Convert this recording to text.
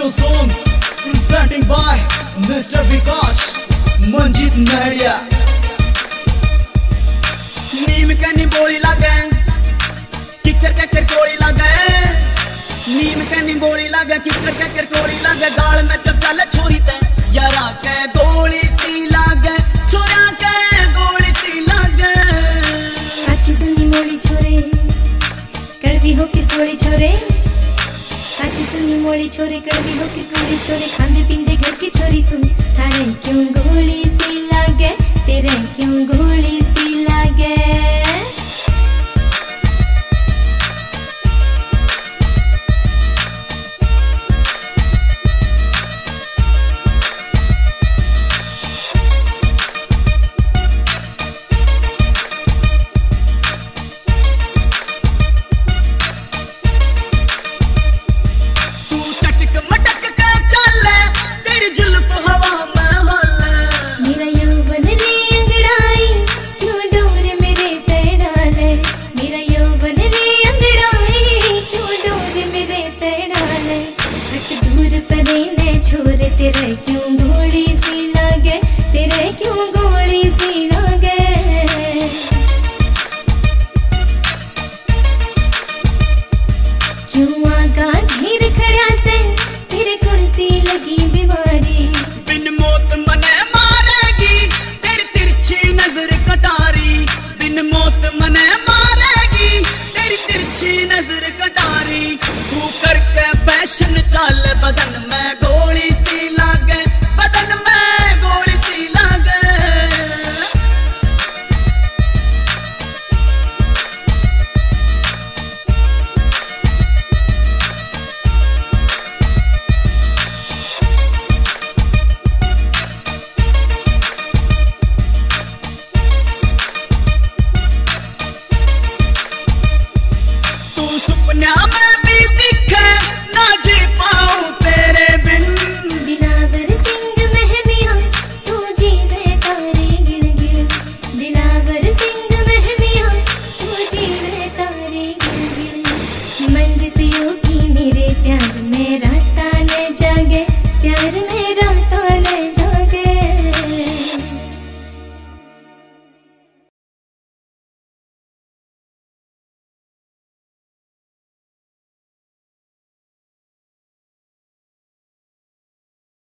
new song presenting by Mr. Vikas Manjit Nadia. नीम के नी बोली लागे किकर के कोड़ी लागे नीम के नी बोली लागे किकर के कोड़ी लागे गाल में जब चले छोरी ते यारा के गोली सी लागे छोरा के गोली सी लागे अच्छी सुनी मोड़ी छोरे कड़वी हो के कोड़ी छोरे अच्छी सुनी मोड़ी छोरे कड़वी हो के कोड़ी छोरे खांदे पींदे घर की छोरी सुन थारे क्यों गोली सी लागे तेरे क्यों गोली सी लागे छोरे तेरे क्यों गोली सी लागे तेरे क्यों गोली सी लागे क्यों आगा घेर खड़ा से तेरे कुर्सी लगी बीमारी बिन मौत मने मारेगी तेरी तिरछी नजर कटारी बिन मौत मने मारेगी तेरी तिरछी नजर कटारी तू करके फैशन चल